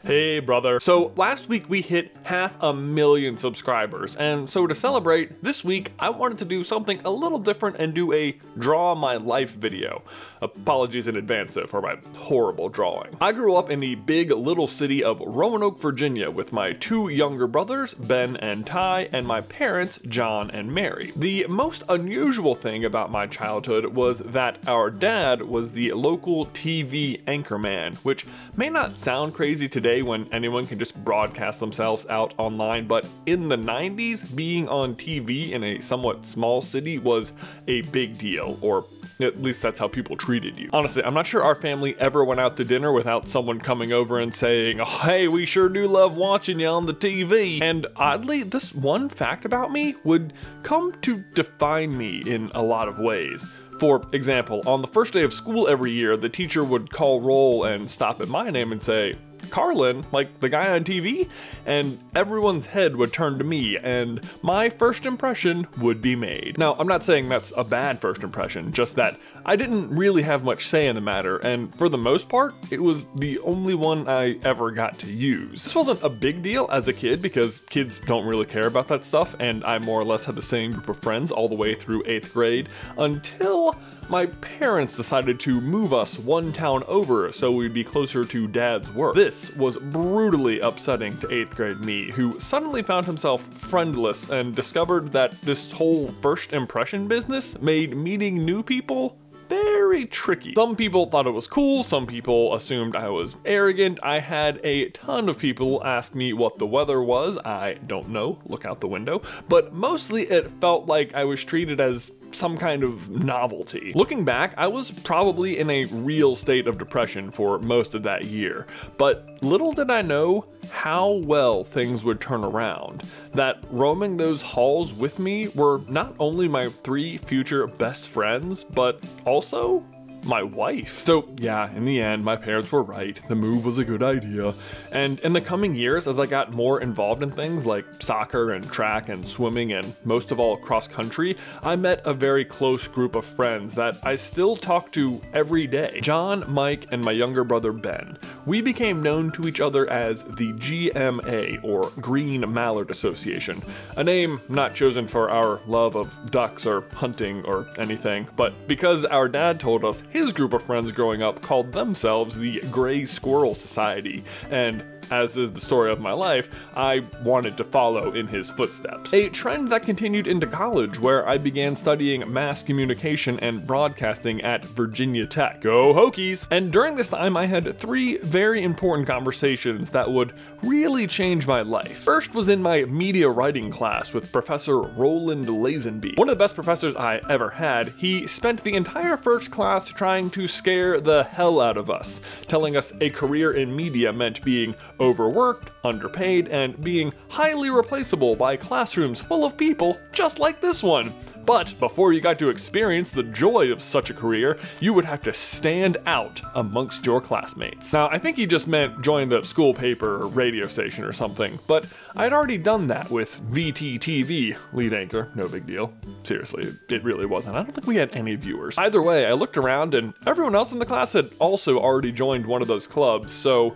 Hey brother. So last week we hit 500,000 subscribers, and so to celebrate, this week I wanted to do something a little different and do a draw my life video. Apologies in advance though for my horrible drawing. I grew up in the big little city of Roanoke, Virginia with my two younger brothers, Ben and Ty, and my parents, John and Mary. The most unusual thing about my childhood was that our dad was the local TV anchorman, which may not sound crazy today when anyone can just broadcast themselves out online, but in the 90s, being on TV in a somewhat small city was a big deal, or at least that's how people treated you. Honestly, I'm not sure our family ever went out to dinner without someone coming over and saying, "Oh, hey, we sure do love watching you on the TV." And oddly, this one fact about me would come to define me in a lot of ways. For example, on the first day of school every year, the teacher would call roll and stop at my name and say, "Carlin, like the guy on TV?" And everyone's head would turn to me, and my first impression would be made. Now, I'm not saying that's a bad first impression, just that I didn't really have much say in the matter, and for the most part, it was the only one I ever got to use. This wasn't a big deal as a kid because kids don't really care about that stuff, and I more or less had the same group of friends all the way through 8th grade until my parents decided to move us one town over so we'd be closer to Dad's work. This was brutally upsetting to 8th grade me, who suddenly found himself friendless and discovered that this whole first impression business made meeting new people very tricky. Some people thought it was cool, some people assumed I was arrogant. I had a ton of people ask me what the weather was. I don't know, look out the window. But mostly it felt like I was treated as some kind of novelty. Looking back, I was probably in a real state of depression for most of that year, but little did I know how well things would turn around. That roaming those halls with me were not only my 3 future best friends, but also my wife. So yeah, in the end, my parents were right. The move was a good idea. And in the coming years, as I got more involved in things like soccer and track and swimming and most of all cross country, I met a very close group of friends that I still talk to every day. John, Mike, and my younger brother Ben. We became known to each other as the GMA, or Green Mallard Association. A name not chosen for our love of ducks or hunting or anything, but because our dad told us his group of friends growing up called themselves the Gray Squirrel Society, and as is the story of my life, I wanted to follow in his footsteps. A trend that continued into college, where I began studying mass communication and broadcasting at Virginia Tech. Go Hokies! And during this time, I had 3 very important conversations that would really change my life. First was in my media writing class with Professor Roland Lazenby. One of the best professors I ever had. He spent the entire first class trying to scare the hell out of us, telling us a career in media meant being overworked, underpaid, and being highly replaceable by classrooms full of people just like this one. But before you got to experience the joy of such a career, you would have to stand out amongst your classmates. Now, I think he just meant join the school paper or radio station or something, but I'd already done that with VTTV, lead anchor, no big deal. Seriously, it really wasn't. I don't think we had any viewers. Either way, I looked around and everyone else in the class had also already joined one of those clubs, so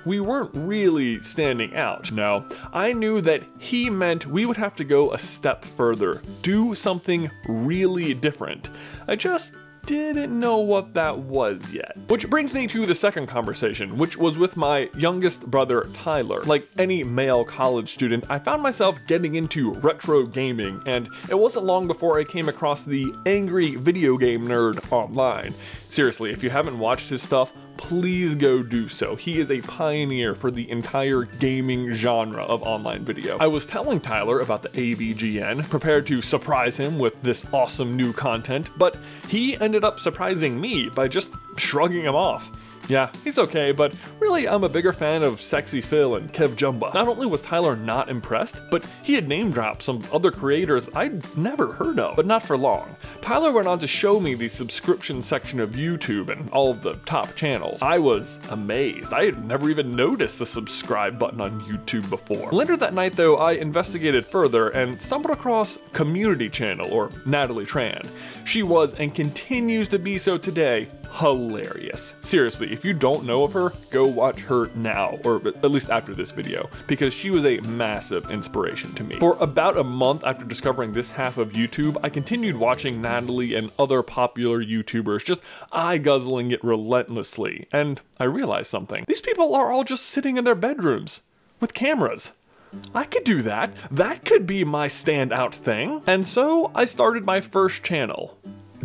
we weren't really standing out. No, I knew that he meant we would have to go a step further, do something really different. I just didn't know what that was yet. Which brings me to the second conversation, which was with my youngest brother, Tyler. Like any male college student, I found myself getting into retro gaming, and it wasn't long before I came across the angry video game nerd online. Seriously, if you haven't watched his stuff, please go do so. He is a pioneer for the entire gaming genre of online video. I was telling Tyler about the AVGN, prepared to surprise him with this awesome new content, but he ended up surprising me by just shrugging him off. Yeah, he's okay, but really I'm a bigger fan of Sexy Phil and Kev Jumba. Not only was Tyler not impressed, but he had name dropped some other creators I'd never heard of, but not for long. Tyler went on to show me the subscription section of YouTube and all of the top channels. I was amazed. I had never even noticed the subscribe button on YouTube before. Later that night though, I investigated further and stumbled across Community Channel, or Natalie Tran. She was, and continues to be so today, hilarious. Seriously, if you don't know of her, go watch her now, or at least after this video, because she was a massive inspiration to me. For about a month after discovering this half of YouTube, I continued watching Natalie and other popular YouTubers, just eye-guzzling it relentlessly, and I realized something. These people are all just sitting in their bedrooms with cameras. I could do that. That could be my standout thing. And so I started my first channel,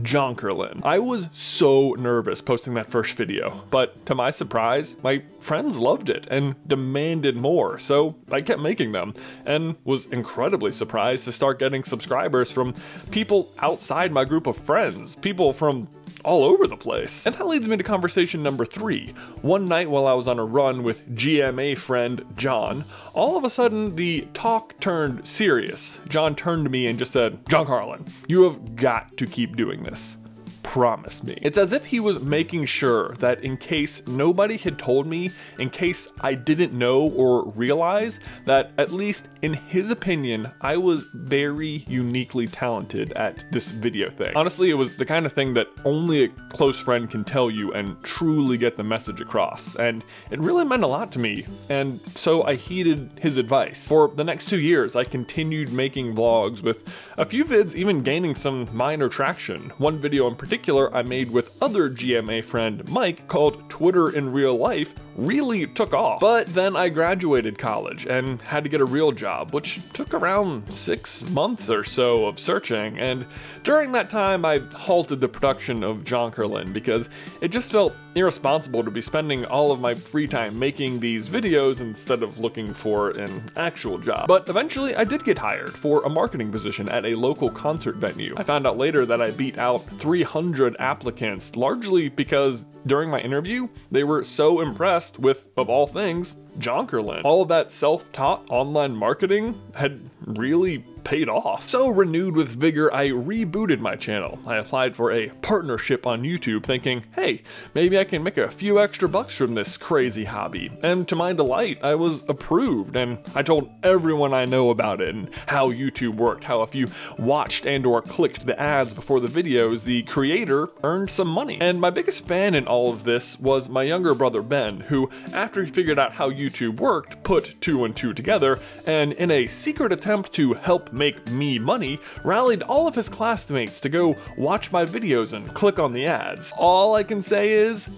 Carlin. I was so nervous posting that first video, but to my surprise, my friends loved it and demanded more, so I kept making them, and was incredibly surprised to start getting subscribers from people outside my group of friends, people from all over the place. And that leads me to conversation number 3. One night while I was on a run with GMA friend John, all of a sudden the talk turned serious. John turned to me and just said, Carlin, you have got to keep doing this. Promise me. It's as if he was making sure that in case nobody had told me, in case I didn't know or realize, that at least in his opinion, I was very uniquely talented at this video thing. Honestly, it was the kind of thing that only a close friend can tell you and truly get the message across, and it really meant a lot to me, and so I heeded his advice. For the next 2 years, I continued making vlogs, with a few vids even gaining some minor traction. One video in particular I made with other GMA friend Mike called Twitter in Real Life really took off. But then I graduated college and had to get a real job, which took around 6 months or so of searching, and during that time I halted the production of Carlin because it just felt irresponsible to be spending all of my free time making these videos instead of looking for an actual job. But eventually I did get hired for a marketing position at a local concert venue. I found out later that I beat out 300 applicants, largely because during my interview, they were so impressed with, of all things, Carlin. All of that self-taught online marketing had really paid off. So renewed with vigor, I rebooted my channel. I applied for a partnership on YouTube thinking, hey, maybe I can make a few extra bucks from this crazy hobby. And to my delight, I was approved, and I told everyone I know about it and how YouTube worked, how if you watched and or clicked the ads before the videos, the creator earned some money. And my biggest fan in all of this was my younger brother Ben, who, after he figured out how YouTube worked, put 2 and 2 together, and in a secret attempt to help make me money, rallied all of his classmates to go watch my videos and click on the ads. All I can say is,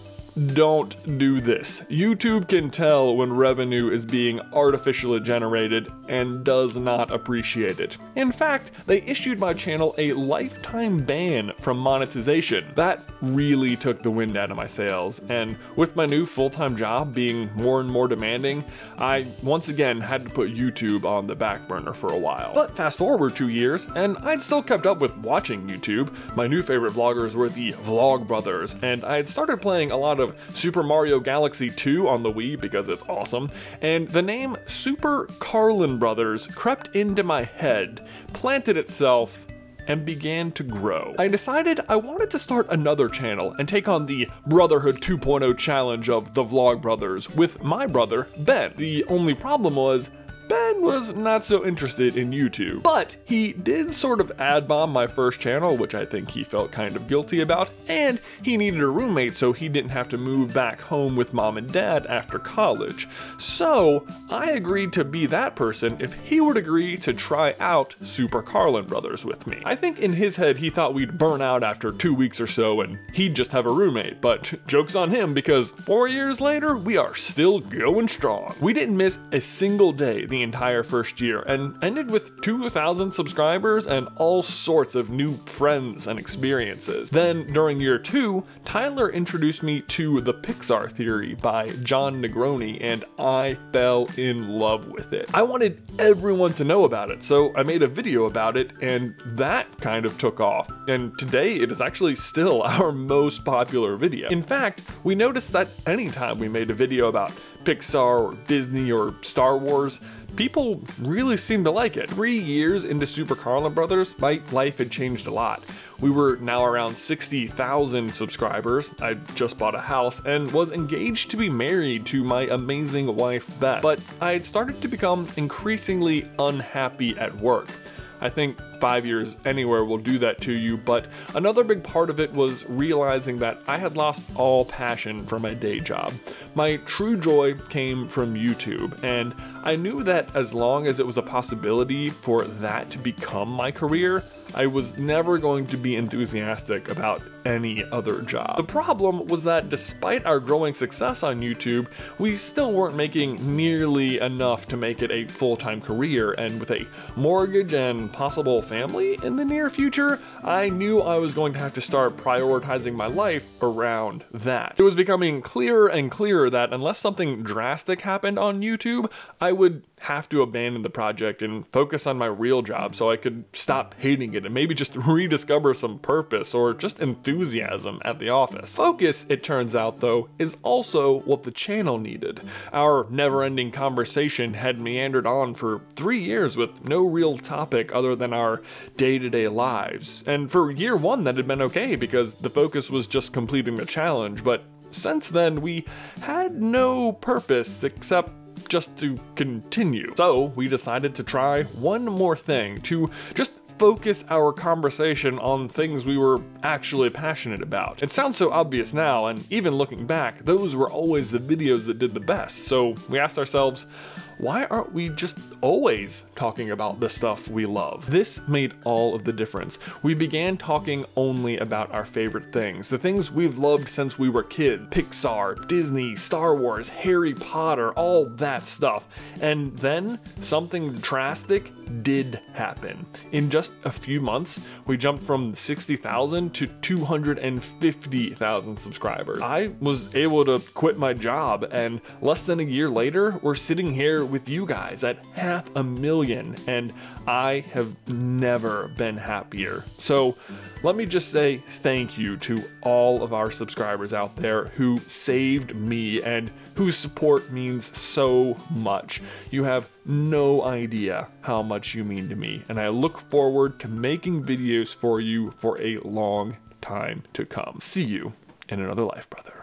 don't do this. YouTube can tell when revenue is being artificially generated and does not appreciate it. In fact, they issued my channel a lifetime ban from monetization. That really took the wind out of my sails, and with my new full-time job being more and more demanding, I once again had to put YouTube on the back burner for a while. But fast forward 2 years, and I'd still kept up with watching YouTube. My new favorite vloggers were the VlogBrothers, and I had started playing a lot of Super Mario Galaxy 2 on the Wii because it's awesome, and the name SuperCarlinBrothers crept into my head, planted itself, and began to grow. I decided I wanted to start another channel and take on the Brotherhood 2.0 challenge of the VlogBrothers with my brother, Ben. The only problem was, Ben was not so interested in YouTube, but he did sort of ad bomb my first channel, which I think he felt kind of guilty about, and he needed a roommate so he didn't have to move back home with mom and dad after college. So I agreed to be that person if he would agree to try out SuperCarlinBrothers with me. I think in his head he thought we'd burn out after 2 weeks or so and he'd just have a roommate, but joke's on him because 4 years later we are still going strong. We didn't miss a single day the entire first year and ended with 2,000 subscribers and all sorts of new friends and experiences. Then during year 2, Tyler introduced me to the Pixar Theory by John Negroni, and I fell in love with it. I wanted everyone to know about it, so I made a video about it, and that kind of took off. And today it is actually still our most popular video. In fact, we noticed that anytime we made a video about Pixar or Disney or Star Wars, people really seem to like it. 3 years into SuperCarlinBrothers, my life had changed a lot. We were now around 60,000 subscribers, I just bought a house, and was engaged to be married to my amazing wife, Beth. But I had started to become increasingly unhappy at work. I think 5 years anywhere will do that to you, but another big part of it was realizing that I had lost all passion for my day job. My true joy came from YouTube, and I knew that as long as it was a possibility for that to become my career, I was never going to be enthusiastic about any other job. The problem was that despite our growing success on YouTube, we still weren't making nearly enough to make it a full-time career, and with a mortgage and possible family in the near future, I knew I was going to have to start prioritizing my life around that. It was becoming clearer and clearer that unless something drastic happened on YouTube, I would have to abandon the project and focus on my real job so I could stop hating it and maybe just rediscover some purpose or just enthusiasm at the office. Focus, it turns out though, is also what the channel needed. Our never-ending conversation had meandered on for 3 years with no real topic other than our day-to-day lives. And for year one that had been okay because the focus was just completing the challenge, but since then we had no purpose except just to continue. So we decided to try one more thing, to just focus our conversation on things we were actually passionate about. It sounds so obvious now, and even looking back, those were always the videos that did the best. So we asked ourselves, why aren't we just always talking about the stuff we love? This made all of the difference. We began talking only about our favorite things, the things we've loved since we were kids. Pixar, Disney, Star Wars, Harry Potter, all that stuff. And then something drastic did happen. In just a few months, we jumped from 60,000 to 250,000 subscribers. I was able to quit my job, and less than a year later, we're sitting here with you guys at 500,000, and I have never been happier. So let me just say thank you to all of our subscribers out there who saved me and whose support means so much. You have no idea how much you mean to me, and I look forward to making videos for you for a long time to come. See you in another life, brother.